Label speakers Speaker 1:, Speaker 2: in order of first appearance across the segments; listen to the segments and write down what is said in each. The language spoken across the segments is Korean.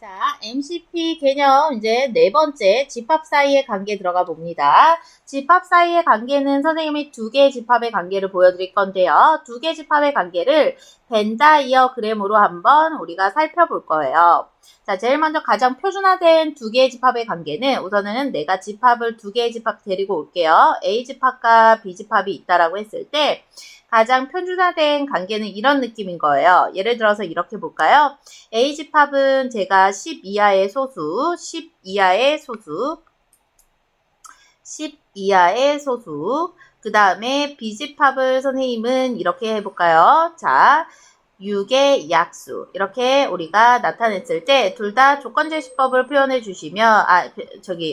Speaker 1: 자, MCP 개념 이제 네 번째 집합 사이의 관계 들어가 봅니다. 집합 사이의 관계는 선생님이 두 개의 집합의 관계를 보여드릴 건데요. 두 개의 집합의 관계를 벤다이어그램으로 한번 우리가 살펴볼 거예요. 자, 제일 먼저 가장 표준화된 두 개의 집합의 관계는 우선은 내가 집합을 두 개의 집합 데리고 올게요. A 집합과 B 집합이 있다라고 했을 때 가장 표준화된 관계는 이런 느낌인 거예요. 예를 들어서 이렇게 볼까요? A 집합은 제가 10 이하의 소수, 10 이하의 소수, 10 이하의 소수. 그 다음에 B 집합을 선생님은 이렇게 해볼까요? 자, 6의 약수. 이렇게 우리가 나타냈을 때 둘 다 조건제시법을 표현해 주시면,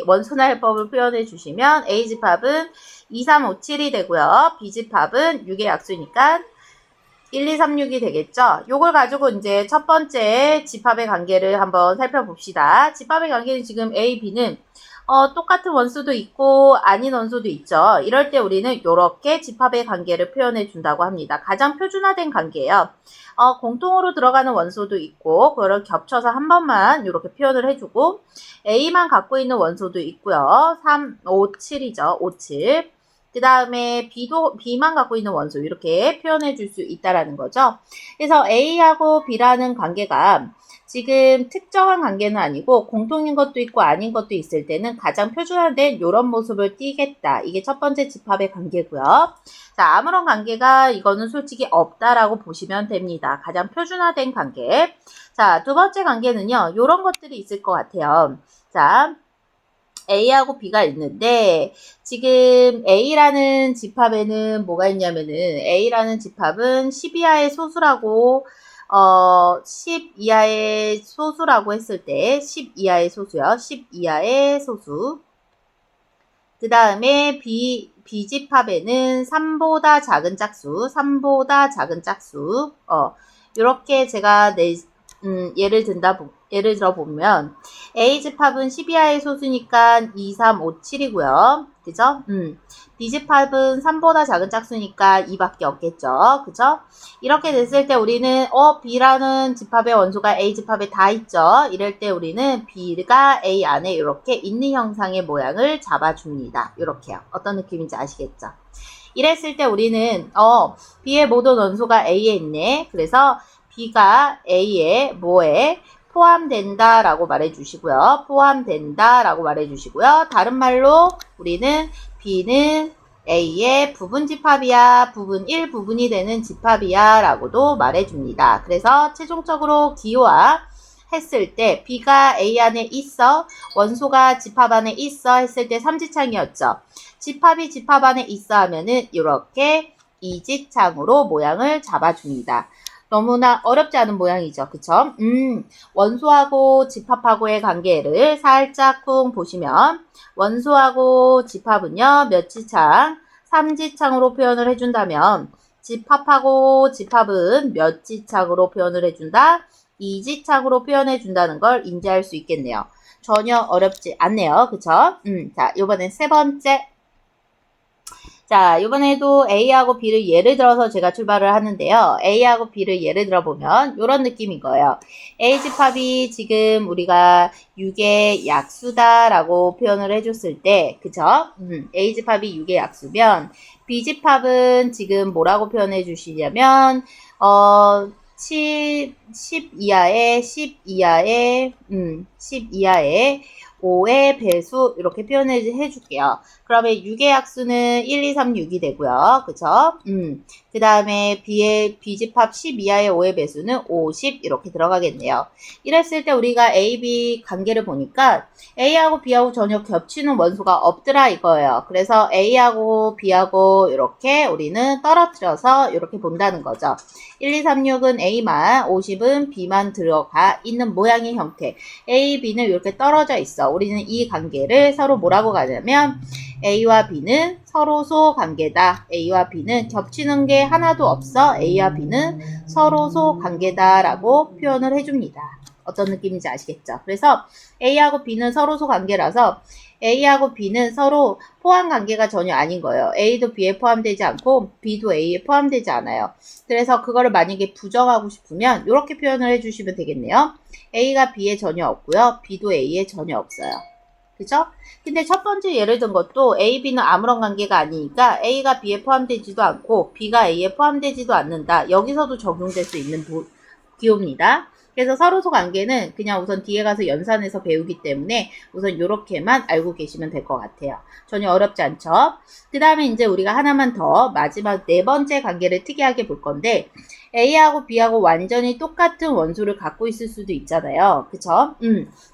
Speaker 1: 원소날법을 표현해 주시면 A 집합은 2, 3, 5, 7이 되고요. B 집합은 6의 약수니까 1, 2, 3, 6이 되겠죠? 요걸 가지고 이제 첫 번째 집합의 관계를 한번 살펴봅시다. 집합의 관계는 지금 A, B는 똑같은 원수도 있고 아닌 원수도 있죠. 이럴 때 우리는 이렇게 집합의 관계를 표현해 준다고 합니다. 가장 표준화된 관계예요. 공통으로 들어가는 원소도 있고 그걸 겹쳐서 한 번만 이렇게 표현을 해주고 A만 갖고 있는 원소도 있고요. 3, 5, 7이죠. 5, 7. 그 다음에 B만 갖고 있는 원소 이렇게 표현해 줄 수 있다라는 거죠. 그래서 A하고 B라는 관계가 지금 특정한 관계는 아니고 공통인 것도 있고 아닌 것도 있을 때는 가장 표준화된 이런 모습을 띠겠다. 이게 첫 번째 집합의 관계고요. 자, 아무런 관계가 이거는 솔직히 없다라고 보시면 됩니다. 가장 표준화된 관계. 자, 두 번째 관계는요. 이런 것들이 있을 것 같아요. 자, A하고 B가 있는데 지금 A라는 집합에는 뭐가 있냐면은 A라는 집합은 10 이하의 소수라고 10 이하의 소수라고 했을 때 10 이하의 소수요. 10 이하의 소수. 그 다음에 B 집합에는 3보다 작은 짝수, 3보다 작은 짝수. 요렇게 제가 예를 들어 보면 A 집합은 10 이하의 소수니까 2, 3, 5, 7이고요. 그죠? B 집합은 3보다 작은 짝수니까 2밖에 없겠죠. 그죠? 이렇게 됐을 때 우리는 B라는 집합의 원소가 A 집합에 다 있죠. 이럴 때 우리는 B가 A 안에 이렇게 있는 형상의 모양을 잡아줍니다. 이렇게요. 어떤 느낌인지 아시겠죠? 이랬을 때 우리는 B의 모든 원소가 A에 있네. 그래서 B가 A에 뭐에 포함된다라고 말해주시고요. 포함된다라고 말해주시고요. 다른 말로 우리는 B는 A의 부분 집합이야, 부분 1 부분이 되는 집합이야 라고도 말해줍니다. 그래서 최종적으로 기호화 했을 때 B가 A 안에 있어, 원소가 집합 안에 있어 했을 때 삼지창이었죠. 집합이 집합 안에 있어 하면은 이렇게 이지창으로 모양을 잡아줍니다. 너무나 어렵지 않은 모양이죠. 그쵸? 원소하고 집합하고의 관계를 살짝 쿵 보시면 원소하고 집합은요. 몇 지창? 3지창으로 표현을 해준다면 집합하고 집합은 몇 지창으로 표현을 해준다? 2지창으로 표현해준다는 걸 인지할 수 있겠네요. 전혀 어렵지 않네요. 그쵸? 자, 요번엔 세 번째. 자, 이번에도 A하고 B를 예를 들어서 제가 출발을 하는데요. A하고 B를 예를 들어보면 이런 느낌인 거예요. A 집합이 지금 우리가 6의 약수다라고 표현을 해줬을 때, 그쵸? A 집합이 6의 약수면 B 집합은 지금 뭐라고 표현해 주시냐면 10 이하의 10 이하의 10 이하의 5의 배수 이렇게 표현해 줄게요. 그러면 6의 약수는 1, 2, 3, 6이 되고요. 그쵸? 그 다음에 B 집합 10 이하의 5의 배수는 50 이렇게 들어가겠네요. 이랬을 때 우리가 A, B 관계를 보니까 A하고 B하고 전혀 겹치는 원소가 없더라 이거예요. 그래서 A하고 B하고 이렇게 우리는 떨어뜨려서 이렇게 본다는 거죠. 1, 2, 3, 6은 A만, 50은 B만 들어가 있는 모양의 형태. A, B는 이렇게 떨어져 있어. 우리는 이 관계를 서로 뭐라고 가냐면 A와 B는 서로소 관계다. A와 B는 겹치는 게 하나도 없어. A와 B는 서로소 관계다 라고 표현을 해줍니다. 어떤 느낌인지 아시겠죠? 그래서 A하고 B는 서로소 관계라서 A하고 B는 서로 포함 관계가 전혀 아닌 거예요. A도 B에 포함되지 않고 B도 A에 포함되지 않아요. 그래서 그거를 만약에 부정하고 싶으면 이렇게 표현을 해주시면 되겠네요. A가 B에 전혀 없고요. B도 A에 전혀 없어요. 그죠? 근데 첫 번째 예를 든 것도 A, B는 아무런 관계가 아니니까 A가 B에 포함되지도 않고 B가 A에 포함되지도 않는다. 여기서도 적용될 수 있는 기호입니다. 그래서 서로소 관계는 그냥 우선 뒤에 가서 연산해서 배우기 때문에 우선 이렇게만 알고 계시면 될 것 같아요. 전혀 어렵지 않죠? 그 다음에 이제 우리가 하나만 더 마지막 네 번째 관계를 특이하게 볼 건데 A하고 B하고 완전히 똑같은 원소를 갖고 있을 수도 있잖아요. 그쵸?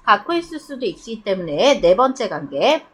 Speaker 1: 갖고 있을 수도 있기 때문에 네 번째 관계.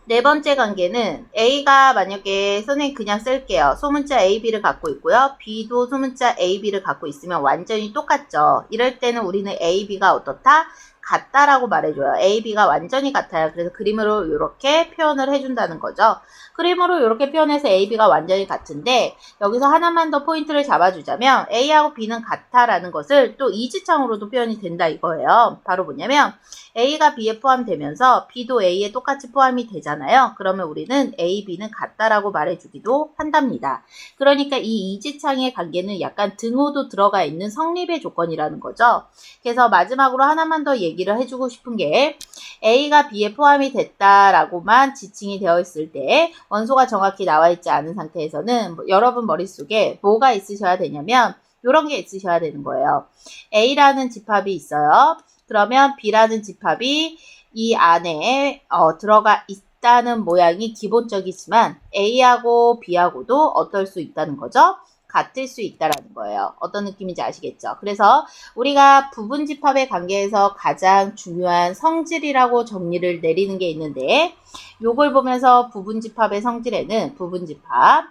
Speaker 1: 네 번째 관계는 A가 만약에 선생님 그냥 쓸게요. 소문자 A, B를 갖고 있고요. B도 소문자 A, B를 갖고 있으면 완전히 똑같죠. 이럴 때는 우리는 A, B가 어떻다? 같다라고 말해줘요. A, B가 완전히 같아요. 그래서 그림으로 이렇게 표현을 해준다는 거죠. 그림으로 이렇게 표현해서 A, B가 완전히 같은데 여기서 하나만 더 포인트를 잡아주자면 A하고 B는 같다라는 것을 또 이지창으로도 표현이 된다 이거예요. 바로 뭐냐면 A가 B에 포함되면서 B도 A에 똑같이 포함이 되잖아요. 그러면 우리는 A, B는 같다라고 말해주기도 한답니다. 그러니까 이 이지창의 관계는 약간 등호도 들어가 있는 성립의 조건이라는 거죠. 그래서 마지막으로 하나만 더 얘기를 해주고 싶은 게 A가 B에 포함이 됐다라고만 지칭이 되어 있을 때 원소가 정확히 나와 있지 않은 상태에서는 여러분 머릿속에 뭐가 있으셔야 되냐면 이런 게 있으셔야 되는 거예요. A라는 집합이 있어요. 그러면 B라는 집합이 이 안에 들어가 있다는 모양이 기본적이지만 A하고 B하고도 어떨 수 있다는 거죠? 같을 수 있다라는 거예요. 어떤 느낌인지 아시겠죠? 그래서 우리가 부분집합의 관계에서 가장 중요한 성질이라고 정리를 내리는 게 있는데 요걸 보면서 부분집합의 성질에는 부분집합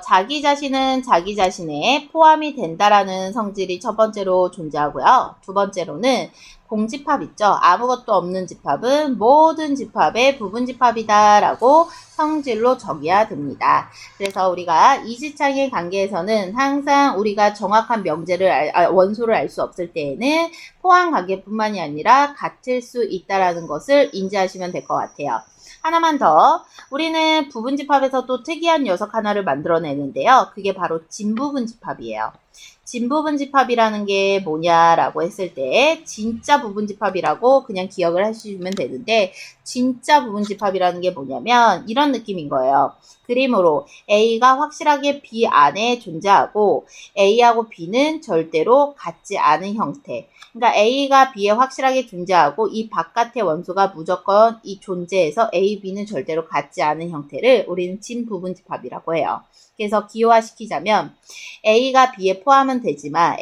Speaker 1: 자기 자신은 자기 자신에 포함이 된다라는 성질이 첫 번째로 존재하고요. 두 번째로는 공집합 있죠. 아무것도 없는 집합은 모든 집합의 부분집합이다라고 성질로 정의해야 됩니다. 그래서 우리가 이지창의 관계에서는 항상 우리가 정확한 명제를 원소를 알 수 없을 때에는 포함 관계뿐만이 아니라 같을 수 있다라는 것을 인지하시면 될 것 같아요. 하나만 더. 우리는 부분집합에서 또 특이한 녀석 하나를 만들어내는데요. 그게 바로 진부분집합이에요. 진부분집합이라는 게 뭐냐라고 했을 때 진짜 부분집합이라고 그냥 기억을 하시면 되는데 진짜 부분집합이라는 게 뭐냐면 이런 느낌인 거예요. 그림으로 A가 확실하게 B 안에 존재하고 A하고 B는 절대로 같지 않은 형태. 그러니까 A가 B에 확실하게 존재하고 이 바깥의 원소가 무조건 이 존재해서 A, B는 절대로 같지 않은 형태를 우리는 진부분집합이라고 해요. 그래서 기호화시키자면 A가 B에 포함은 되지만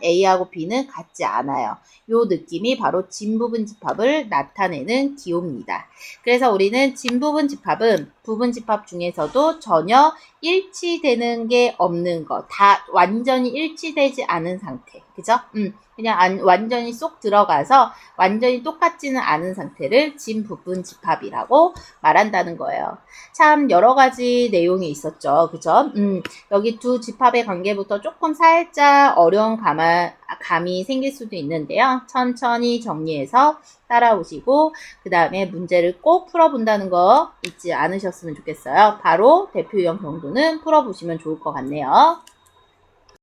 Speaker 1: A하고 B는 같지 않아요. 요 느낌이 바로 진부분집합을 나타내는 기호입니다. 그래서 우리는 진부분집합은 부분집합 중에서도 전혀 일치되는 게 없는 것, 다 완전히 일치되지 않은 상태. 그죠? 그냥 완전히 쏙 들어가서 완전히 똑같지는 않은 상태를 진부분집합이라고 말한다는 거예요. 참 여러 가지 내용이 있었죠. 그죠? 여기 두 집합의 관계부터 조금 살짝 어려운 감이 생길 수도 있는데요. 천천히 정리해서 따라오시고 그 다음에 문제를 꼭 풀어본다는 거 잊지 않으셨으면 좋겠어요. 바로 대표 유형 정도는 풀어보시면 좋을 것 같네요.